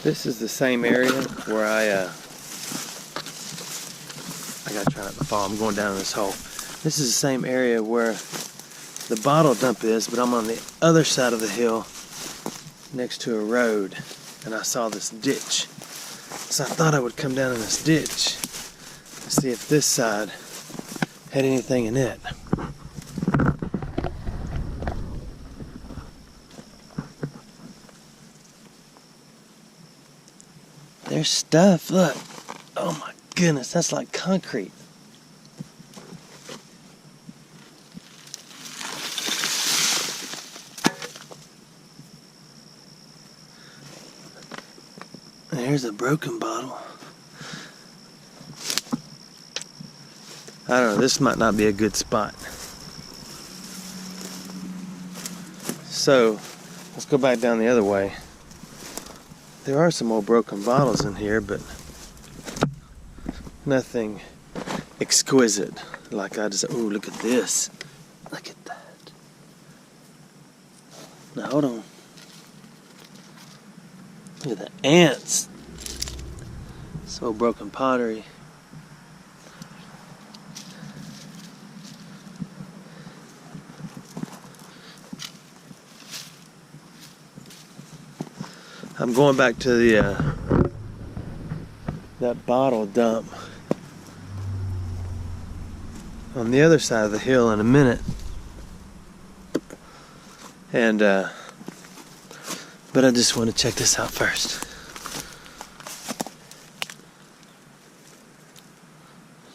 This is the same area where I gotta try not to fall. I'm going down in this hole. This is the same area where the bottle dump is, but I'm on the other side of the hill next to a road, and I saw this ditch. So I thought I would come down in this ditch and see if this side had anything in it. There's stuff, look. Oh my goodness, that's like concrete. There's a broken bottle. I don't know, this might not be a good spot. So, let's go back down the other way. There are some old broken bottles in here, but nothing exquisite. Like I just, oh, look at this. Look at that. Now, hold on. Look at the ants. So broken pottery. I'm going back to the that bottle dump on the other side of the hill in a minute, and but I just want to check this out first.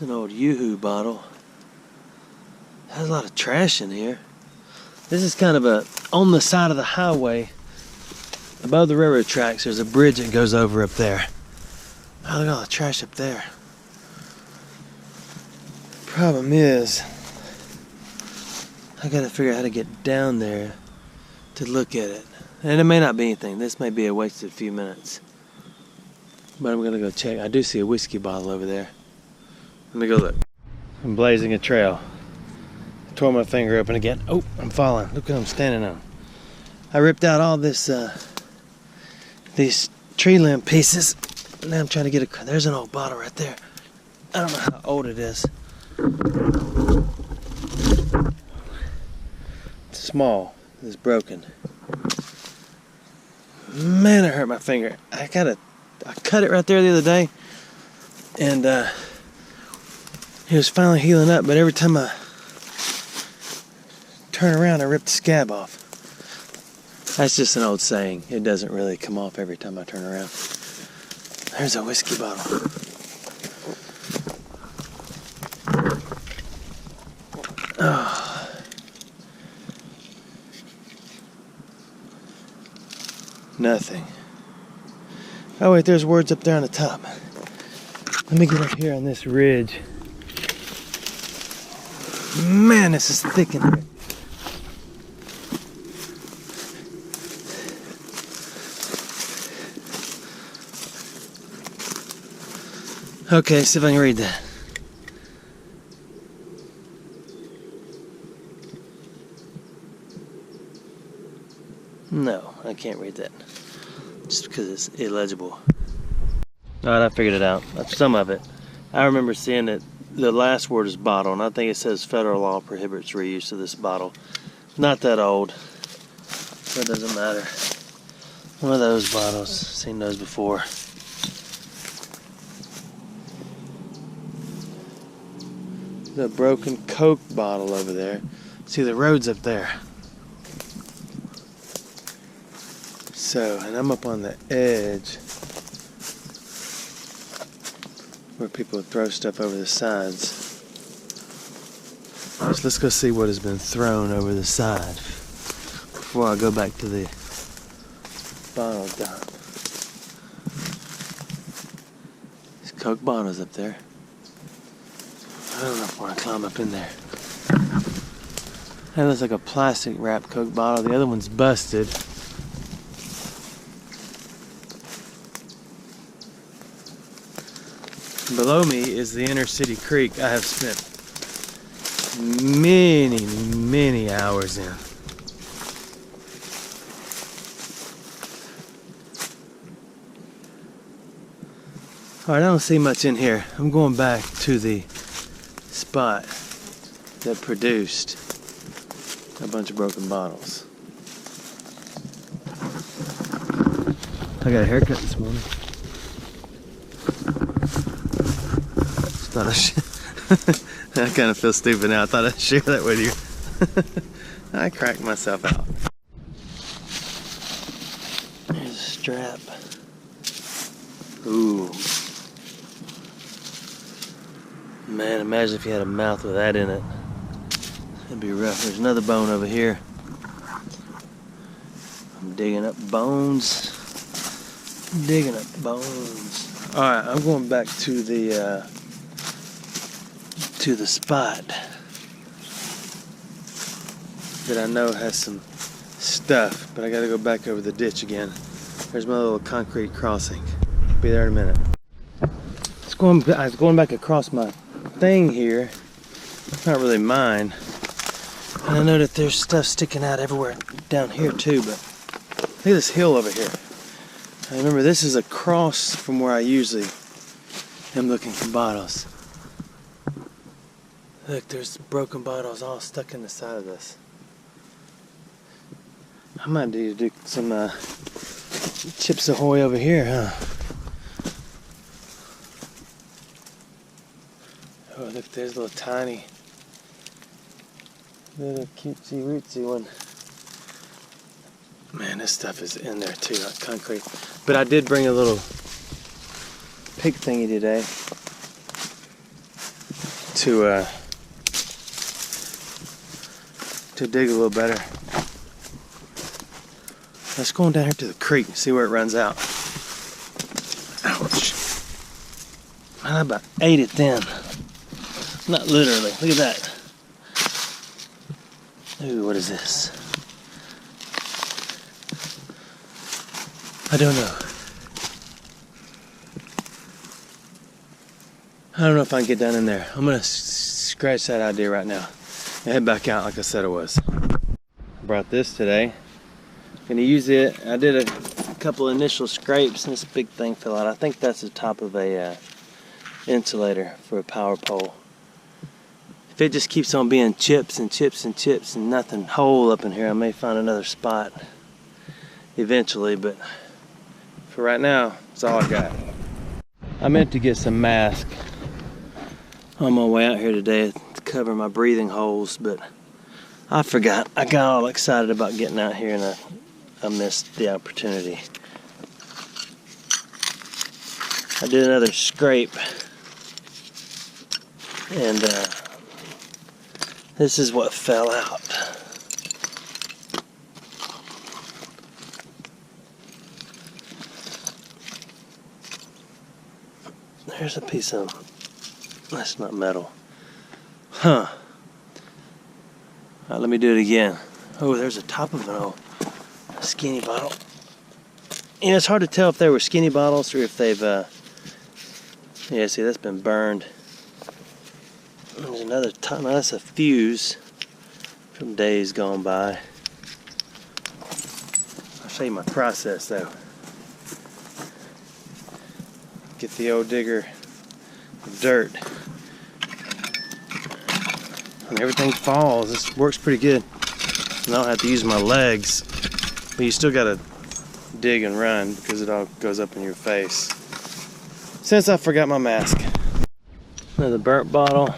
An old Yoo-hoo bottle. Has a lot of trash in here. This is kind of a on the side of the highway. Above the railroad tracks, there's a bridge that goes over up there. Oh, look at all the trash up there. Problem is, I gotta figure out how to get down there to look at it. And it may not be anything. This may be a wasted few minutes. But I'm gonna go check. I do see a whiskey bottle over there. Let me go look. I'm blazing a trail. I tore my finger open again. Oh, I'm falling. Look what I'm standing on. I ripped out all this these tree limb pieces. Now I'm trying to get a. There's an old bottle right there. I don't know how old it is. It's small. It's broken. Man, it hurt my finger. I cut it right there the other day, and it was finally healing up. But every time I turn around, I rip the scab off. That's just an old saying. It doesn't really come off every time I turn around. There's a whiskey bottle. Oh. Nothing. Oh wait, there's words up there on the top. Let me get up here on this ridge. Man, this is thick in here. Okay, see if I can read that. No, I can't read that. Just because it's illegible. Alright, I figured it out. That's some of it. I remember seeing it. The last word is bottle, and I think it says federal law prohibits reuse of this bottle. Not that old. So it doesn't matter. One of those bottles. Seen those before. The broken Coke bottle over there. See, the road's up there. So, and I'm up on the edge where people throw stuff over the sides. So let's go see what has been thrown over the side before I go back to the bottle dump. There's Coke bottles up there. I don't know if I want to climb up in there. That looks like a plastic wrapped Coke bottle. The other one's busted. Below me is the inner city creek I have spent many hours in. Alright, I don't see much in here. I'm going back to the spot that produced a bunch of broken bottles. I got a haircut this morning. I kind of feel stupid now. I thought I'd share that with you. I cracked myself out. There's a strap. Ooh. Man, imagine if you had a mouth with that in it. That'd be rough. There's another bone over here. I'm digging up bones. Digging up bones. Alright, I'm going back to the spot that I know has some stuff, but I gotta go back over the ditch again. There's my little concrete crossing. Be there in a minute. I was going back across my thing here. It's not really mine. And I know that there's stuff sticking out everywhere down here too, but look at this hill over here. I remember this is across from where I usually am looking for bottles. Look, there's broken bottles all stuck in the side of this. I might need to do some Chips Ahoy over here, huh? Oh, look, there's a little tiny, little cutesy rootsy one. Man, this stuff is in there too, like concrete. But I did bring a little pick thingy today to dig a little better. Let's go on down here to the creek and see where it runs out. Ouch. Man, I about ate it then. Not literally. Look at that. Ooh, what is this? I don't know. I don't know if I can get down in there. I'm gonna scratch that idea right now and head back out like I said it was. I brought this today. Gonna use it. I did a couple initial scrapes and this big thing fell out. I think that's the top of a insulator for a power pole. If it just keeps on being chips and chips and chips and nothing whole up in here, I may find another spot eventually, but for right now, that's all I got. I meant to get some mask on my way out here today to cover my breathing holes, but I forgot. I got all excited about getting out here and I missed the opportunity. I did another scrape and this is what fell out. There's a piece of, that's not metal. Huh. Alright, let me do it again. Oh, there's the top of an old skinny bottle. You know, it's hard to tell if they were skinny bottles or if they've, yeah, see, that's been burned. There's another top, now that's a fuse from days gone by. I'll show you my process though. Get the old digger of dirt. And everything falls. This works pretty good. And I don't have to use my legs. But you still gotta dig and run because it all goes up in your face. Since I forgot my mask. Another burnt bottle.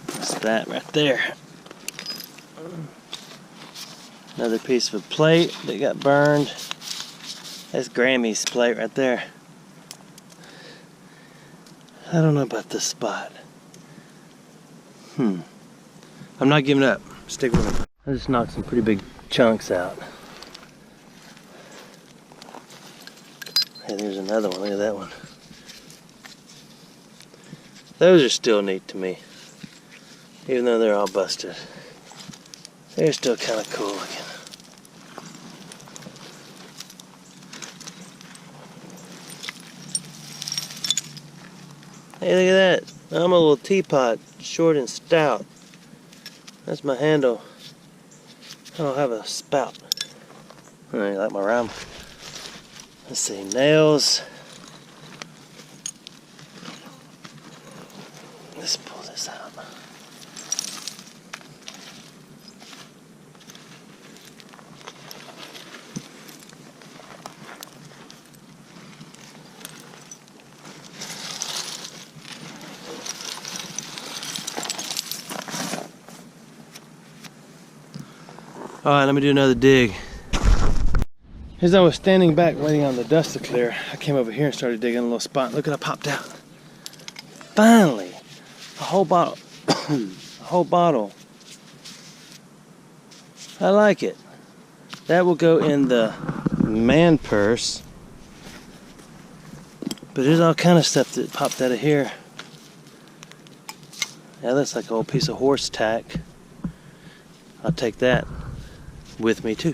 That's that right there. Another piece of a plate that got burned. That's Grammy's plate right there. I don't know about this spot. I'm not giving up. Stick with me. I just knocked some pretty big chunks out. Hey, there's another one. Look at that one. Those are still neat to me. Even though they're all busted. They're still kind of cool looking. Hey, look at that. I'm a little teapot, short and stout. That's my handle. I don't have a spout. Alright, like my rhyme. Let's see, nails. Let's pull this out. Alright, let me do another dig. As I was standing back waiting on the dust to clear, I came over here and started digging a little spot. Look what I popped out. Finally! A whole bottle. A whole bottle. I like it. That will go in the man purse. But there's all kind of stuff that popped out of here. That looks like an old piece of horse tack. I'll take that with me too.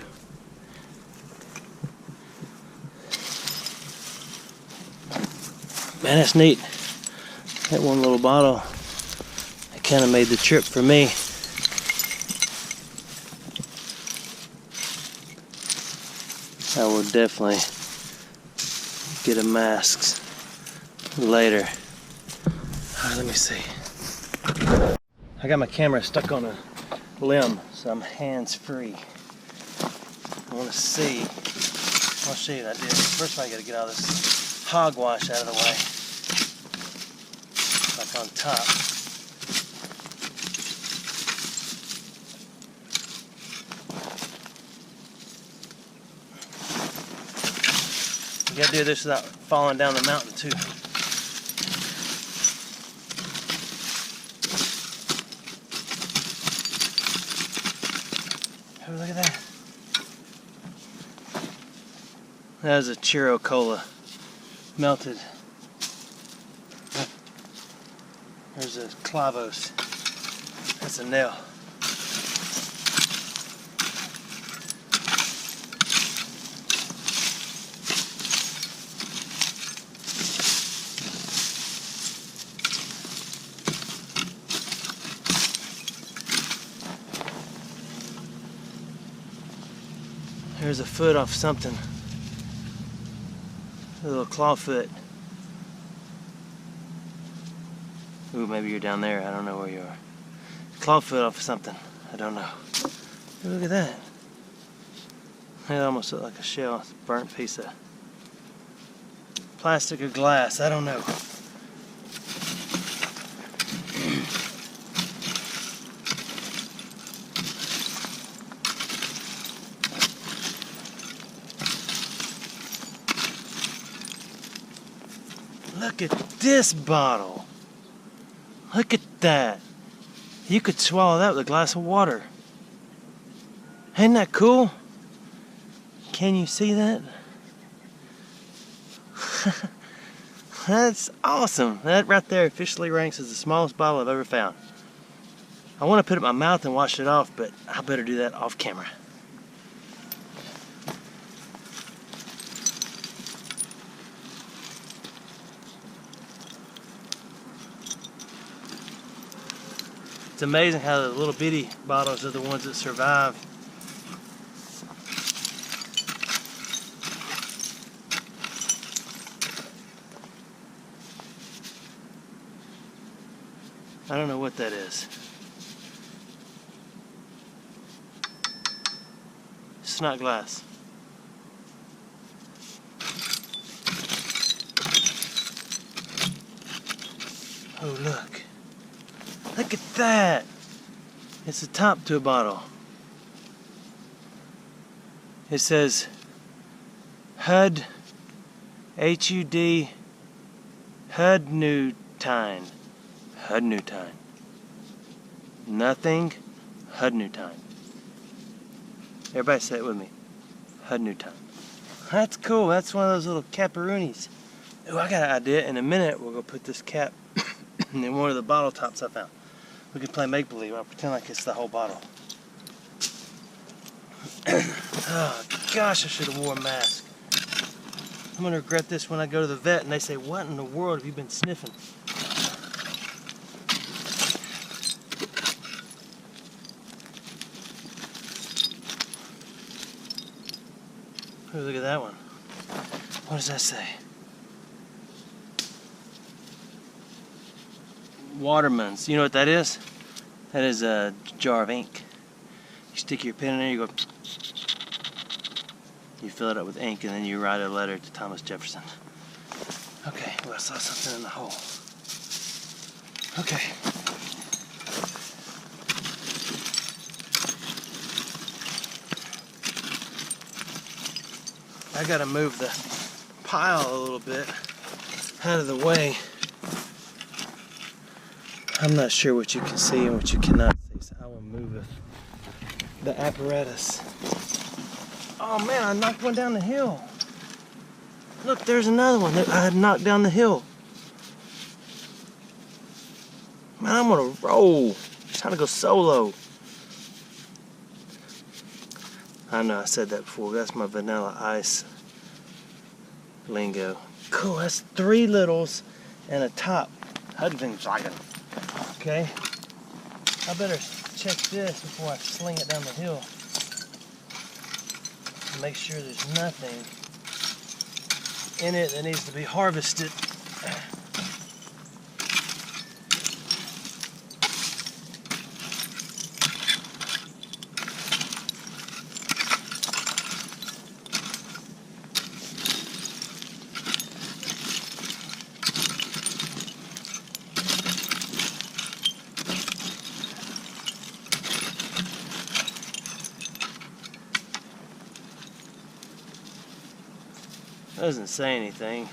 Man, that's neat. That one little bottle, it kind of made the trip for me. I will definitely get a mask later. Alright, let me see. I got my camera stuck on a limb, so I'm hands-free. I want to see. I'll show you what I did. First of all, I got to get all this hogwash out of the way. Like on top. You got to do this without falling down the mountain too. Oh, look at that. That is a Chiro Cola melted. There's a clavos. That's a nail. There's a foot off something. A little claw foot. Ooh, maybe you're down there. I don't know where you are. Claw foot off something. I don't know. Ooh, look at that. It almost looked like a shell. It's a burnt piece of plastic or glass. I don't know. Look at this bottle. Look at that. You could swallow that with a glass of water. Ain't that cool? Can you see that? That's awesome. That right there officially ranks as the smallest bottle I've ever found. I want to put it in my mouth and wash it off, but I better do that off camera. It's amazing how the little bitty bottles are the ones that survive. I don't know what that is. It's not glass. Oh, look. Look at that! It's the top to a bottle. It says HUD, H-U-D, Hudnutine. Hudnutine. Nothing, Hudnutine. Everybody say it with me. Hudnutine. That's cool. That's one of those little caparoonies. Oh, I got an idea. In a minute, we'll go put this cap in one of the bottle tops I found. We can play make-believe. I'll pretend like it's the whole bottle. Oh, gosh, I should have wore a mask. I'm going to regret this when I go to the vet and they say, what in the world have you been sniffing? Ooh, look at that one. What does that say? Waterman's. You know what that is? That is a jar of ink. You stick your pen in there, you go. You fill it up with ink, and then you write a letter to Thomas Jefferson. Okay, well, I saw something in the hole. Okay. I gotta move the pile a little bit out of the way. I'm not sure what you can see and what you cannot see, so I will move the apparatus. Oh man, I knocked one down the hill. Look, there's another one that I had knocked down the hill. Man, I'm on a roll. I'm trying to go solo. I know I said that before. That's my vanilla ice lingo. Cool, that's 3 littles and a top. Okay. I better check this before I sling it down the hill. Make sure there's nothing in it that needs to be harvested. Doesn't say anything.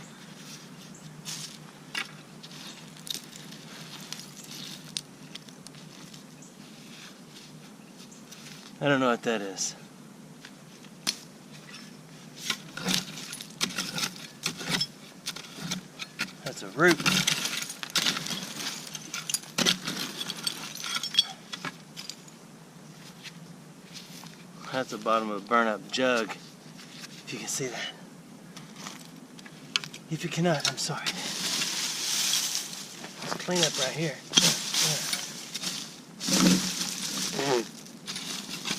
I don't know what that is. That's a root. That's the bottom of a burnt up jug. If you can see that. If you cannot, I'm sorry. Let's clean up right here. A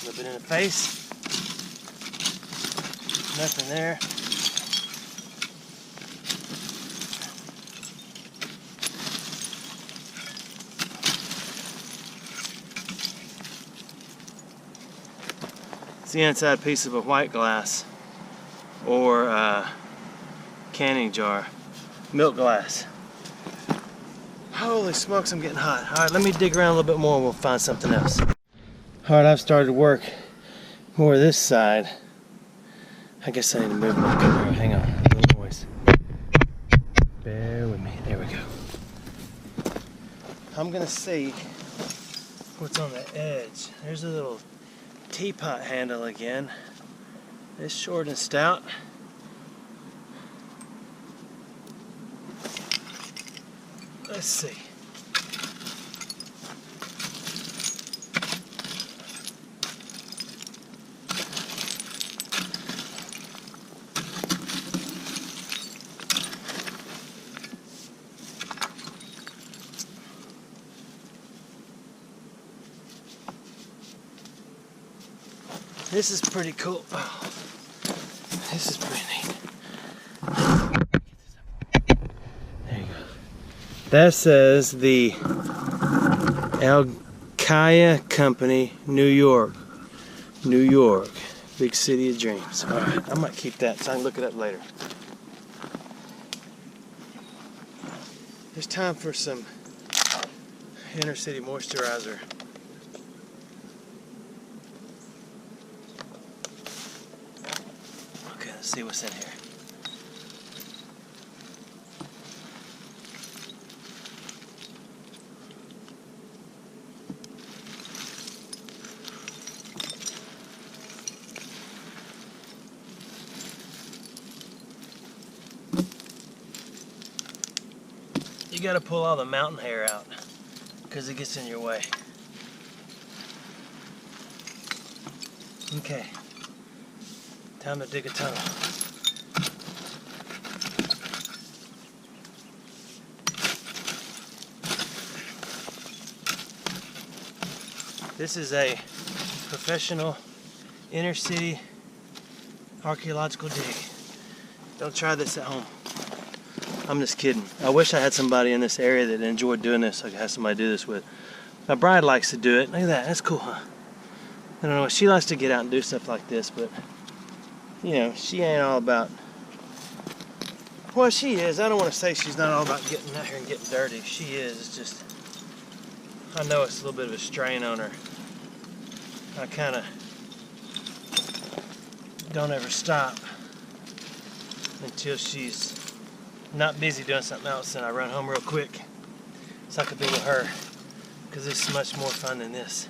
little bit in the face. Nothing there. It's the inside piece of a white glass or canning jar, milk glass. Holy smokes, I'm getting hot. All right, let me dig around a little bit more and we'll find something else. All right, I've started to work more this side. I guess I need to move my camera. Hang on, a little noise. Bear with me. There we go. I'm gonna see what's on the edge. There's a little teapot handle again. It's short and stout. Let's see. This is pretty cool. Oh, this is pretty neat. There you go. That says the Archaeological Company, New York. New York. Big city of dreams. Alright, I might keep that so I can look it up later. There's time for some inner city moisturizer. Okay, let's see what's in here. You gotta pull all the mountain hair out because it gets in your way. Okay, time to dig a tunnel. This is a professional inner city Archaeological dig. Don't try this at home. I'm just kidding. I wish I had somebody in this area that enjoyed doing this. I could have somebody do this with. My bride likes to do it. Look at that. That's cool, huh? I don't know. She likes to get out and do stuff like this, but you know, she ain't all about. Well, she is. I don't want to say she's not all about getting out here and getting dirty. She is. It's just, I know it's a little bit of a strain on her. I kind of don't ever stop until she's not busy doing something else, and I run home real quick so I can be with her, because this is much more fun than this.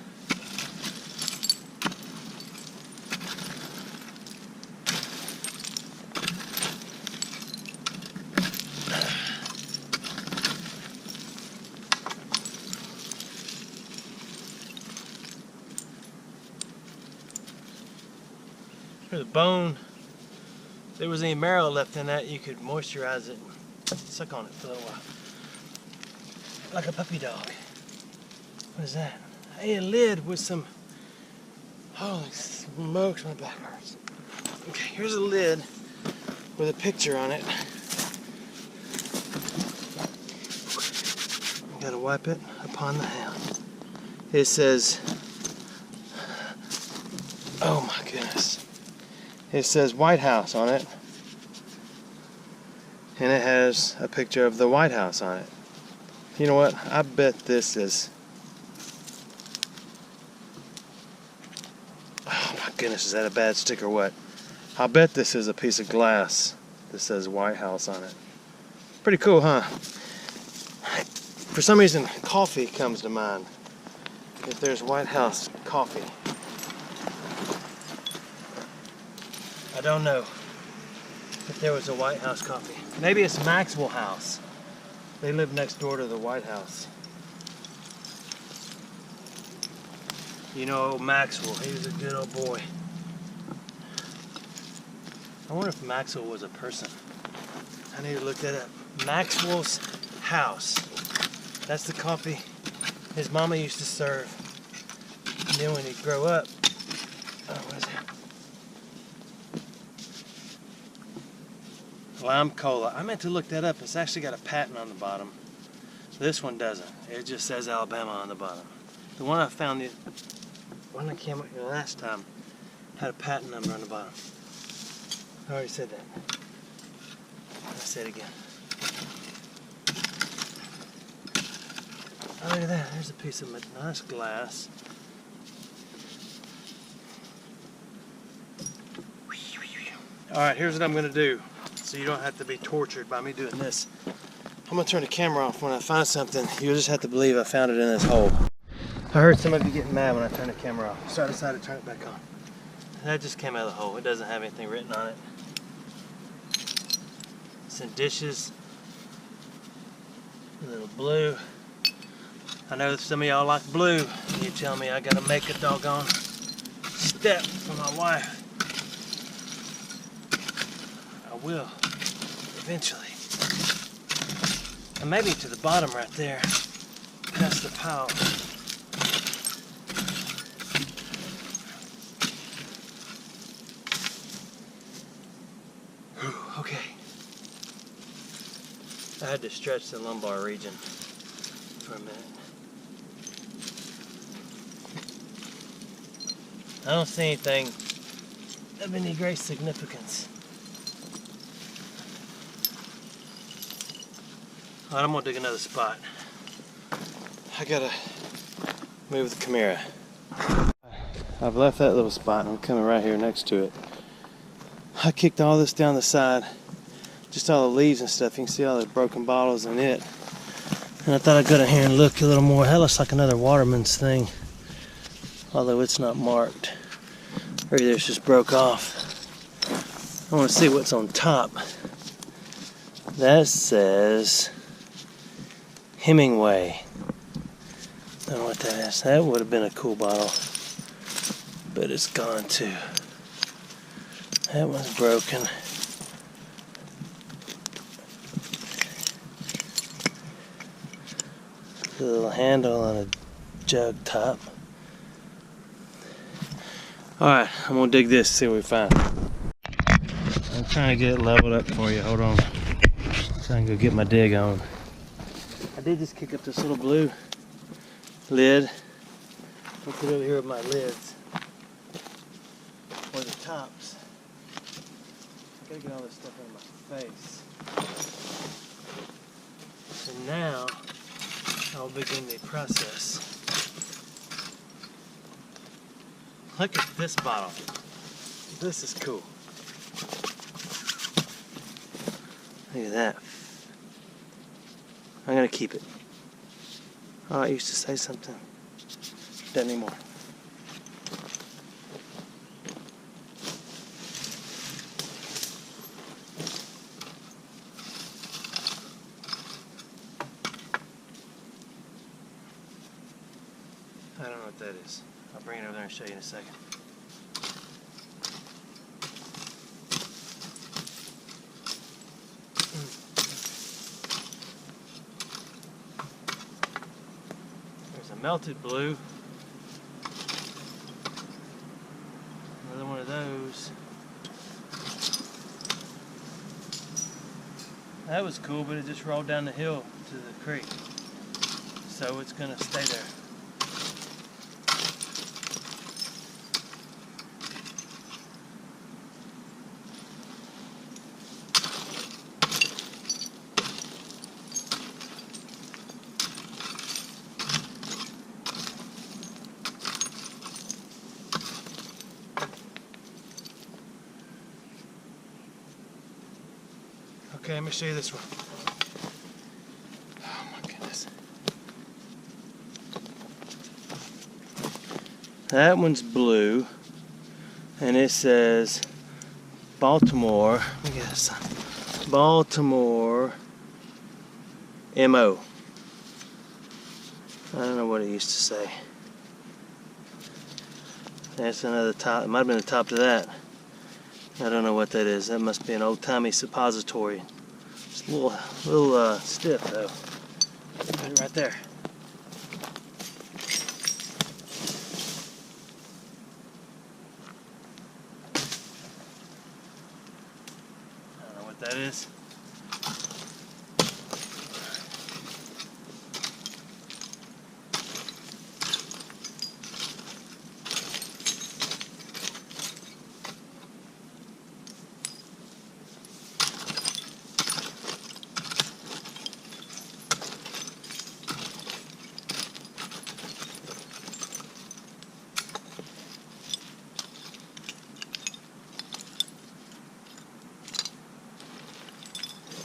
For the bone, if there was any marrow left in that, you could moisturize it and suck on it for a little while. Like a puppy dog. What is that? Hey, a lid with some... Holy smokes, my back hurts. Okay, here's a lid with a picture on it. Gotta wipe it upon the hand. It says... Oh my goodness. It says White House on it, and it has a picture of the White House on it. You know what? I bet this is... Oh my goodness, is that a bad stick or what? I bet this is a piece of glass that says White House on it. Pretty cool, huh? For some reason, coffee comes to mind. If there's White House coffee. I don't know if there was a White House coffee. Maybe it's Maxwell House. They live next door to the White House. You know, old Maxwell, he was a good old boy. I wonder if Maxwell was a person. I need to look that up. Maxwell's House. That's the coffee his mama used to serve. And then when he'd grow up, what is it? Lime cola. I meant to look that up. It's actually got a patent on the bottom. This one doesn't. It just says Alabama on the bottom. The one I found, the one I came up here last time, had a patent number on the bottom. I already said that. I'll say it again. Oh, look at that. There's a piece of nice glass. Alright, here's what I'm going to do, so you don't have to be tortured by me doing this. I'm going to turn the camera off when I find something. You'll just have to believe I found it in this hole. I heard some of you getting mad when I turned the camera off, so I decided to turn it back on. And that just came out of the hole. It doesn't have anything written on it. Some dishes. A little blue. I know some of y'all like blue. You tell me I gotta make a doggone step for my wife. I will, eventually. And maybe to the bottom right there, past the pile. Whew, okay. I had to stretch the lumbar region for a minute. I don't see anything of any great significance. Alright, I'm gonna dig another spot. I gotta move the camera. I've left that little spot and I'm coming right here next to it. I kicked all this down the side, just all the leaves and stuff. You can see all the broken bottles in it. And I thought I'd go down here and look a little more. That looks like another waterman's thing, although it's not marked. Or either it's just broke off. I want to see what's on top. That says Hemingway. I don't know what that is. That would have been a cool bottle, but it's gone too. That one's broken. A little handle on a jug top. Alright, I'm gonna dig this, see what we find. Trying to get it leveled up for you. Hold on. Trying to go get my dig on. I did just kick up this little blue lid. I'll put it over here with my lids. Or the tops. I gotta get all this stuff out of my face. And now I'll begin the process. Look at this bottle. This is cool. Look at that. I'm gonna keep it. Oh, I used to say something. Doesn't anymore. I don't know what that is. I'll bring it over there and show you in a second. There's a melted blue. Another one of those. That was cool, but it just rolled down the hill to the creek. So it's gonna stay there. Okay, let me show you this one. Oh my goodness. That one's blue, and it says Baltimore. Let me get this. Baltimore MO. I don't know what it used to say. That's another top. It might have been the top to that. I don't know what that is. That must be an old-timey suppository. It's a little stiff though. Put it right there. I don't know what that is.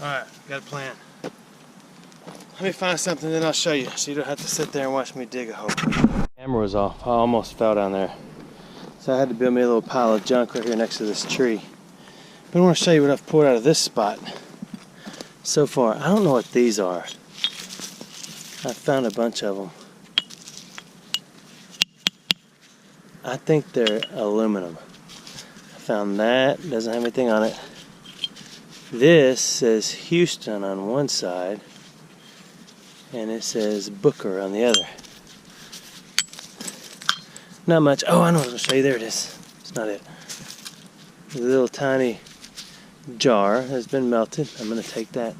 Alright, got a plan. Let me find something, then I'll show you, so you don't have to sit there and watch me dig a hole. The camera was off. I almost fell down there. So I had to build me a little pile of junk right here next to this tree. But I want to show you what I've pulled out of this spot so far. I don't know what these are. I found a bunch of them. I think they're aluminum. I found that, doesn't have anything on it. This says Houston on one side, and it says Booker on the other. Not much. Oh, I know what I'm going to show you. There it is. It's not it. A little tiny jar has been melted. I'm going to take that.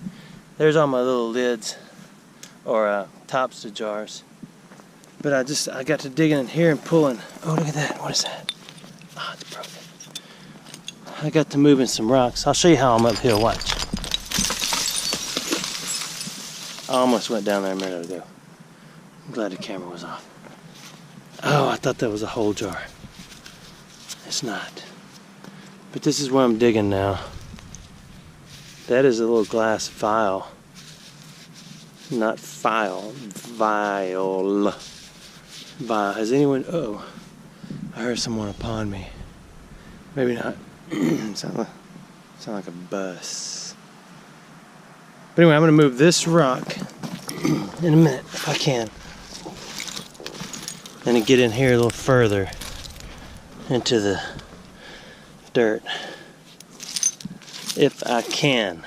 There's all my little lids, or tops to jars. But I got to digging in here and pulling. Oh, look at that. What is that? Oh, it's broken. I got to moving some rocks. I'll show you how I'm uphill. Watch. I almost went down there a minute ago. I'm glad the camera was off. Oh, I thought that was a whole jar. It's not. But this is where I'm digging now. That is a little glass vial. Not file. Vial. Vial. Has anyone... Oh. I heard someone upon me. Maybe not. Sound like a bus. But anyway, I'm going to move this rock in a minute if I can. And get in here a little further into the dirt. If I can.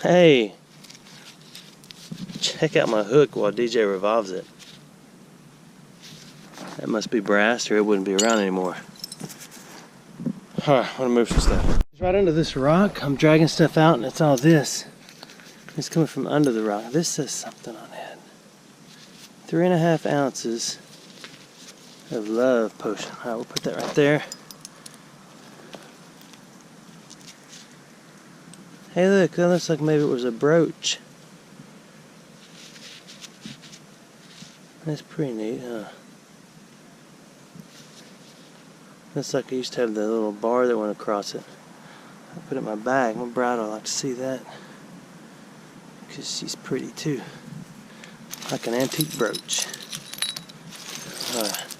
Hey! Check out my hook while DJ revolves it. That must be brass or it wouldn't be around anymore. Alright, I'm gonna move some stuff. It's right under this rock. I'm dragging stuff out and it's all this. It's coming from under the rock. This says something on it. 3.5 ounces of love potion. Alright, we'll put that right there. Hey look, that looks like maybe it was a brooch. That's pretty neat, huh? Looks like I used to have the little bar that went across it. I put it in my bag. My bride would like to see that. Because she's pretty too. Like an antique brooch. Alright.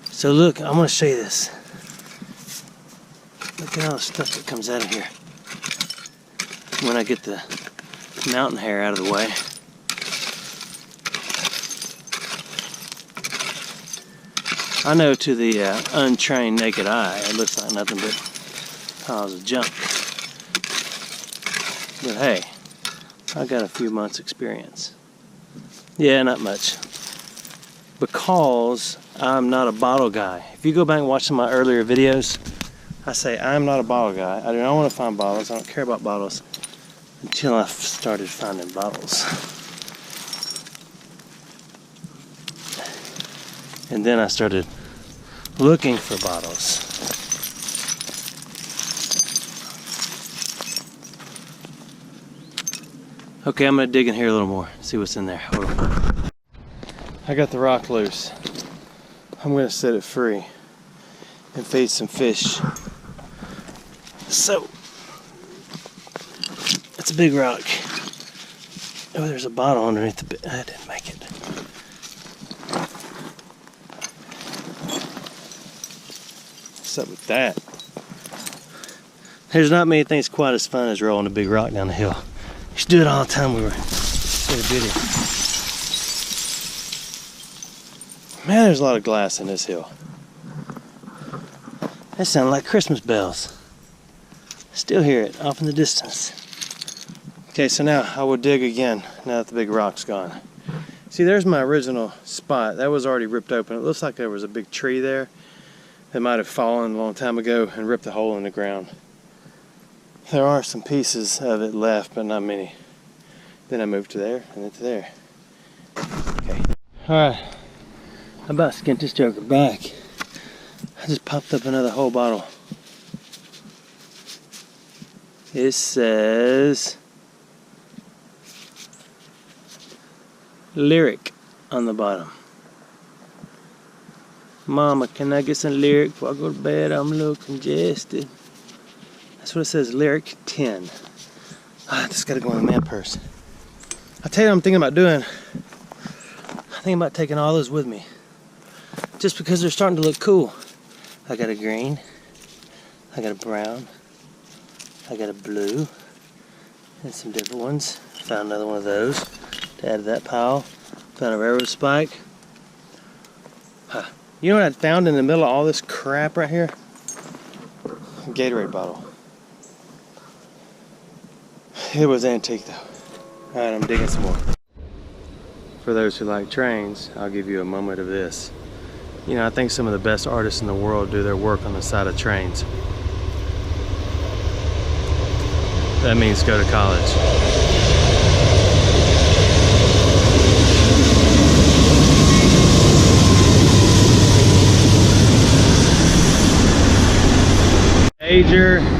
So look, I'm going to show you this. Look at all the stuff that comes out of here. When I get the mountain hair out of the way. I know to the untrained naked eye, it looks like nothing but piles of junk. But hey, I got a few months experience. Yeah, not much. Because I'm not a bottle guy. If you go back and watch some of my earlier videos, I say I'm not a bottle guy. I do not want to find bottles. I don't care about bottles until I started finding bottles. And then I started looking for bottles. Okay, I'm gonna dig in here a little more, see what's in there. Hold on. I got the rock loose. I'm gonna set it free and feed some fish. So, it's a big rock. Oh, there's a bottle underneath the bit. I didn't make it. What's up with that? There's not many things quite as fun as rolling a big rock down the hill. Used to do it all the time we were so bitty. Man, there's a lot of glass in this hill. That sounded like Christmas bells. Still hear it off in the distance. Okay, so now I will dig again now that the big rock's gone. See, there's my original spot. That was already ripped open. It looks like there was a big tree there that might have fallen a long time ago and ripped a hole in the ground. There are some pieces of it left, but not many. Then I moved to there and then to there. Okay. Alright. I'm about to get this joker back. I just popped up another whole bottle. It says Lyric on the bottom. Mama, can I get some Lyric before I go to bed? I'm a little congested. That's what it says, Lyric 10. I just gotta go in the man purse. I tell you what I'm thinking about doing. I'm thinking about taking all those with me. Just because they're starting to look cool. I got a green. I got a brown. I got a blue. And some different ones. Found another one of those to add to that pile. Found a railroad spike. Huh. You know what I found in the middle of all this crap right here? A Gatorade bottle. It was antique though. Alright, I'm digging some more. For those who like trains, I'll give you a moment of this. You know, I think some of the best artists in the world do their work on the side of trains. That means go to college.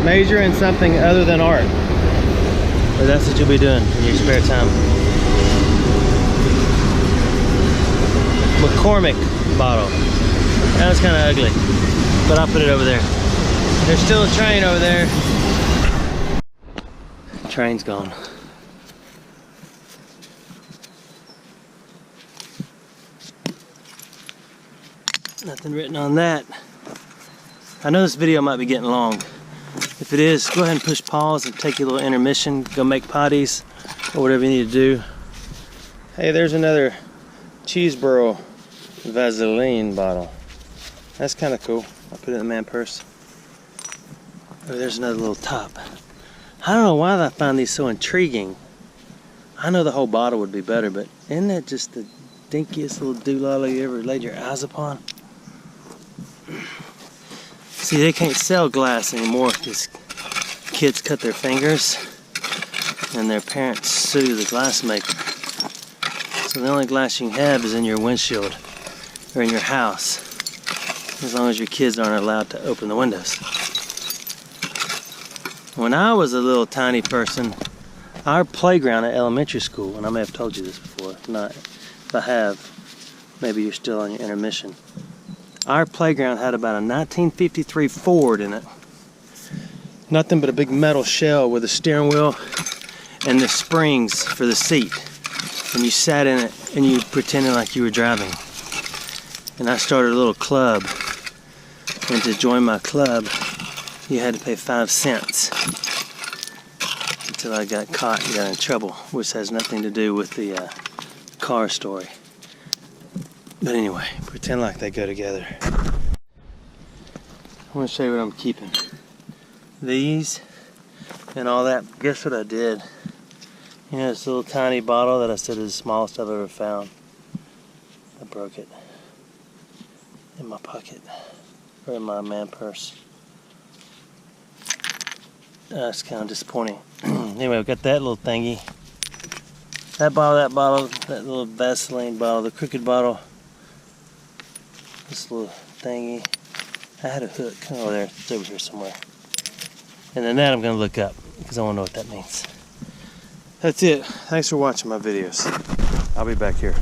Major in something other than art. Or that's what you'll be doing in your spare time. McCormick bottle. That was kind of ugly, but I'll put it over there. There's still a train over there. Train's gone. Nothing written on that. I know this video might be getting long. If it is, go ahead and push pause and take your little intermission. Go make potties or whatever you need to do. Hey, there's another Cheeseboro Vaseline bottle. That's kind of cool. I'll put it in the man purse. Oh, there's another little top. I don't know why I find these so intriguing. I know the whole bottle would be better, but isn't that just the dinkiest little doolally you ever laid your eyes upon? See, they can't sell glass anymore because kids cut their fingers and their parents sue the glass maker. So the only glass you can have is in your windshield or in your house, as long as your kids aren't allowed to open the windows. When I was a little tiny person, our playground at elementary school, and I may have told you this before, if not, if I have, maybe you're still on your intermission. Our playground had about a 1953 Ford in it. Nothing but a big metal shell with a steering wheel and the springs for the seat. And you sat in it and you pretended like you were driving. And I started a little club. And to join my club, you had to pay 5 cents. Until I got caught and got in trouble, which has nothing to do with the car story. But anyway, pretend like they go together. I want to show you what I'm keeping. These and all that. Guess what I did? You know this little tiny bottle that I said is the smallest I've ever found? I broke it in my pocket, or in my man purse. It's kind of disappointing. Anyway, we've got that little thingy. That bottle, that little Vaseline bottle, the crooked bottle. This little thingy. I had a hook. Oh, there. It's over here somewhere. And then that I'm going to look up because I want to know what that means. That's it. Thanks for watching my videos. I'll be back here.